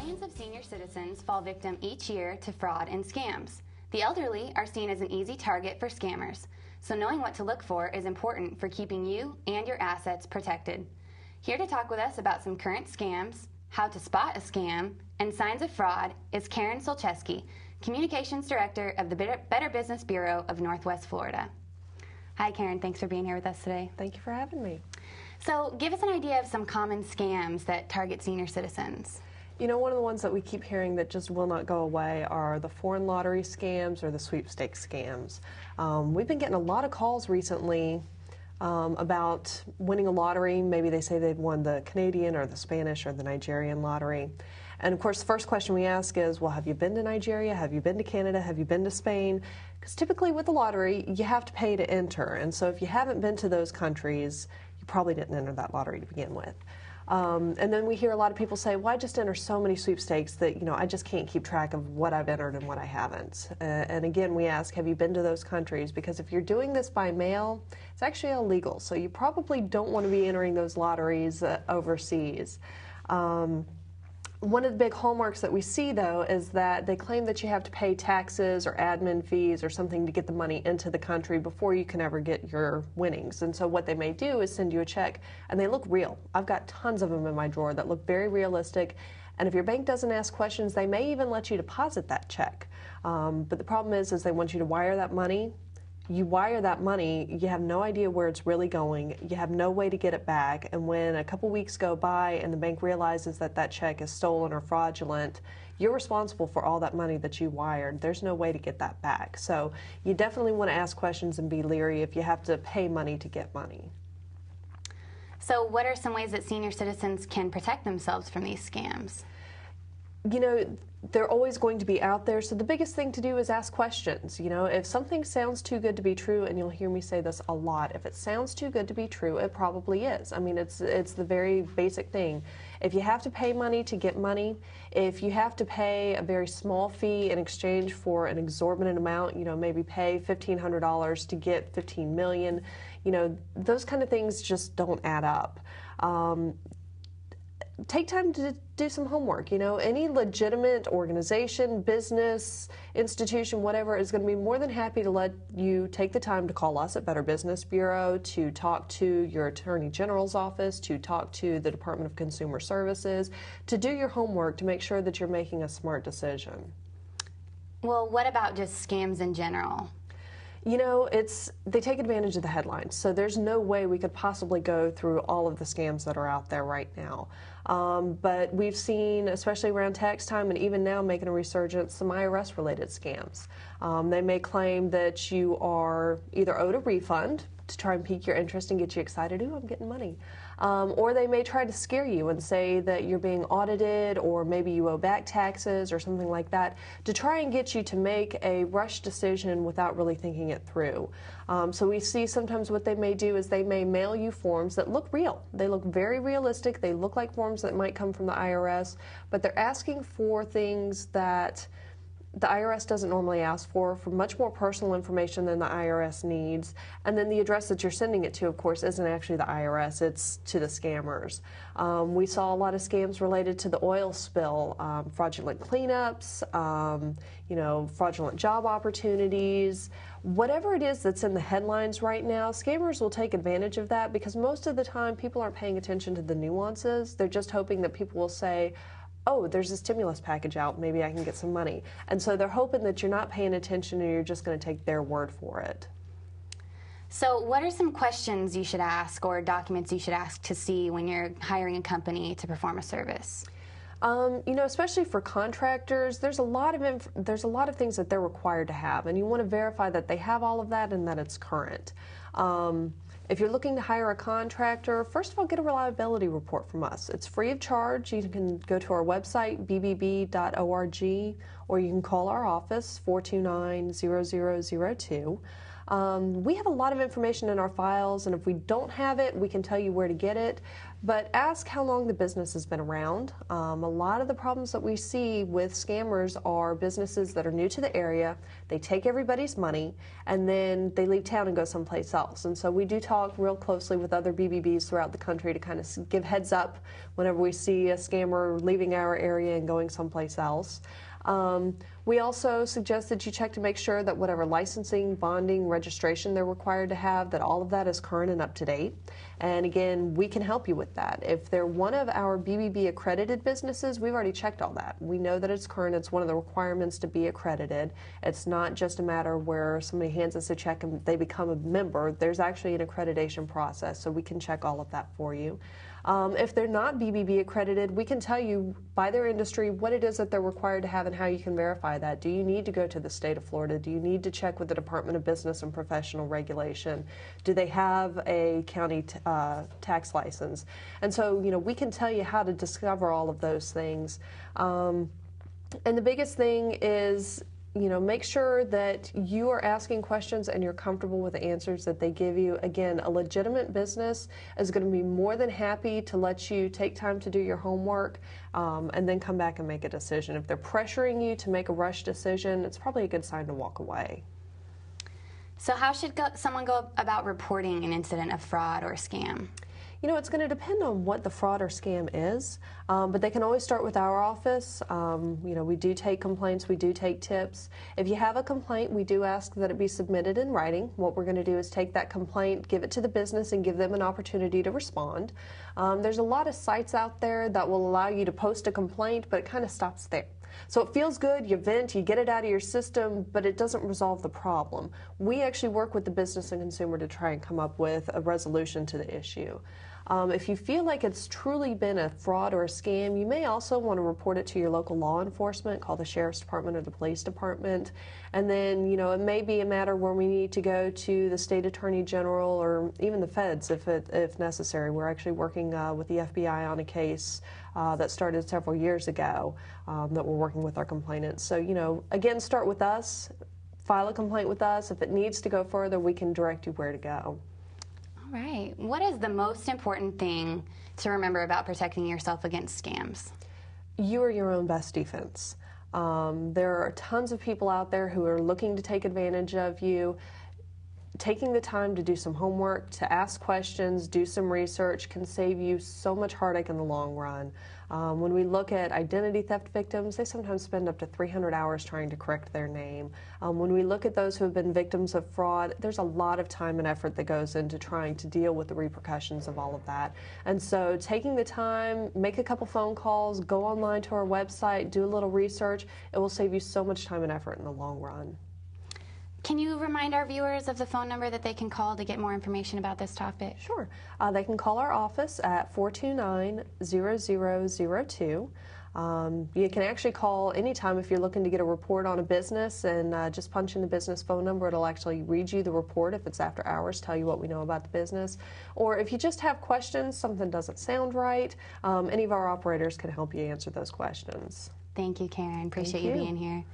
Millions of senior citizens fall victim each year to fraud and scams. The elderly are seen as an easy target for scammers, so knowing what to look for is important for keeping you and your assets protected. Here to talk with us about some current scams, how to spot a scam, and signs of fraud is Karen Szulczewski, Communications Director of the Better Business Bureau of Northwest Florida. Hi Karen, thanks for being here with us today. Thank you for having me. So give us an idea of some common scams that target senior citizens. You know, one of the ones that we keep hearing that just will not go away are the foreign lottery scams or the sweepstakes scams. We've been getting a lot of calls recently about winning a lottery. Maybe they say they've won the Canadian or the Spanish or the Nigerian lottery. And of course, the first question we ask is, well, have you been to Nigeria? Have you been to Canada? Have you been to Spain? Because typically with the lottery, you have to pay to enter. And so if you haven't been to those countries, you probably didn't enter that lottery to begin with. And then we hear a lot of people say, well, I just enter so many sweepstakes that, I just can't keep track of what I've entered and what I haven't. And again, we ask, have you been to those countries? Because if you're doing this by mail, it's actually illegal. So you probably don't want to be entering those lotteries overseas. One of the big hallmarks that we see, though, is that they claim that you have to pay taxes or admin fees or something to get the money into the country before you can ever get your winnings. And so what they may do is send you a check, and they look real. I've got tons of them in my drawer that look very realistic. And if your bank doesn't ask questions, they may even let you deposit that check. But the problem is they want you to wire that money. You wire that money, you have no idea where it's really going, you have no way to get it back, and when a couple weeks go by and the bank realizes that that check is stolen or fraudulent, you're responsible for all that money that you wired. There's no way to get that back. So you definitely want to ask questions and be leery if you have to pay money to get money. So what are some ways that senior citizens can protect themselves from these scams? They're always going to be out there, so the biggest thing to do is ask questions. If something sounds too good to be true, and you'll hear me say this a lot, if it sounds too good to be true, it probably is. I mean, it's the very basic thing. If you have to pay money to get money, if you have to pay a very small fee in exchange for an exorbitant amount, maybe pay $1,500 to get $15 million, those kind of things just don't add up. Take time to do some homework. Any legitimate organization, business, institution, whatever, is going to be more than happy to let you take the time to call us at Better Business Bureau, to talk to your Attorney General's office, to talk to the Department of Consumer Services, to do your homework to make sure that you're making a smart decision. Well, what about just scams in general? They take advantage of the headlines, so there's no way we could possibly go through all of the scams that are out there right now. But we've seen, especially around tax time and even now making a resurgence, some IRS-related scams. They may claim that you are either owed a refund to try and pique your interest and get you excited, ooh, I'm getting money. Or they may try to scare you and say that you're being audited, or maybe you owe back taxes or something like that, to try and get you to make a rush decision without really thinking it through. So we see sometimes what they may do is they may mail you forms that look real. They look very realistic. They look like forms that might come from the IRS, but they're asking for things that the IRS doesn't normally ask for much more personal information than the IRS needs. And then the address that you're sending it to, of course, isn't actually the IRS, it's to the scammers. We saw a lot of scams related to the oil spill, fraudulent cleanups, fraudulent job opportunities. Whatever it is that's in the headlines right now, scammers will take advantage of that because most of the time people aren't paying attention to the nuances. They're just hoping that people will say, oh, there's a stimulus package out, maybe I can get some money. And so they're hoping that you're not paying attention and you're just going to take their word for it. So what are some questions you should ask or documents you should ask to see when you're hiring a company to perform a service? Especially for contractors, there's a lot of things that they're required to have, and you want to verify that they have all of that and that it's current. If you're looking to hire a contractor, first of all, get a reliability report from us. It's free of charge. You can go to our website, bbb.org, or you can call our office, 429-0002. We have a lot of information in our files, and if we don't have it, we can tell you where to get it. But ask how long the business has been around. A lot of the problems that we see with scammers are businesses that are new to the area, they take everybody's money, and then they leave town and go someplace else. And so we do talk real closely with other BBBs throughout the country to kind of give heads up whenever we see a scammer leaving our area and going someplace else. We also suggest that you check to make sure that whatever licensing, bonding, registration they're required to have, that all of that is current and up to date. And again, we can help you with that. If they're one of our BBB accredited businesses, we've already checked all that. We know that it's current. It's one of the requirements to be accredited. It's not just a matter where somebody hands us a check and they become a member. There's actually an accreditation process, so we can check all of that for you. If they're not BBB accredited, we can tell you by their industry what it is that they're required to have and how you can verify that. Do you need to go to the state of Florida? Do you need to check with the Department of Business and Professional Regulation? Do they have a county tax license? And so, you know, we can tell you how to discover all of those things. And the biggest thing is, you know, make sure that you are asking questions and you're comfortable with the answers that they give you. Again, a legitimate business is going to be more than happy to let you take time to do your homework and then come back and make a decision. If they're pressuring you to make a rush decision, it's probably a good sign to walk away. So how should someone go about reporting an incident of fraud or scam? You know, it's going to depend on what the fraud or scam is, but they can always start with our office. You know, we do take complaints, we do take tips. If you have a complaint, we do ask that it be submitted in writing. What we're going to do is take that complaint, give it to the business, and give them an opportunity to respond. There's a lot of sites out there that will allow you to post a complaint, but it kind of stops there. So it feels good, you vent, you get it out of your system, but it doesn't resolve the problem. We actually work with the business and consumer to try and come up with a resolution to the issue. If you feel like it's truly been a fraud or a scam, you may also want to report it to your local law enforcement, call the Sheriff's Department or the Police Department. And then, you know, it may be a matter where we need to go to the State Attorney General or even the feds if necessary. We're actually working with the FBI on a case that started several years ago that we're working with our complainants. So, you know, again, start with us, file a complaint with us. If it needs to go further, we can direct you where to go. All right. What is the most important thing to remember about protecting yourself against scams? You are your own best defense. There are tons of people out there who are looking to take advantage of you. Taking the time to do some homework, to ask questions, do some research can save you so much heartache in the long run. When we look at identity theft victims, they sometimes spend up to 300 hours trying to correct their name. When we look at those who have been victims of fraud, there's a lot of time and effort that goes into trying to deal with the repercussions of all of that. And so taking the time, make a couple phone calls, go online to our website, do a little research, it will save you so much time and effort in the long run. Can you remind our viewers of the phone number that they can call to get more information about this topic? Sure. They can call our office at 429-0002. You can actually call anytime if you're looking to get a report on a business and just punch in the business phone number. It'll actually read you the report if it's after hours, tell you what we know about the business. Or if you just have questions, something doesn't sound right, any of our operators can help you answer those questions. Thank you, Karen. Appreciate you being here.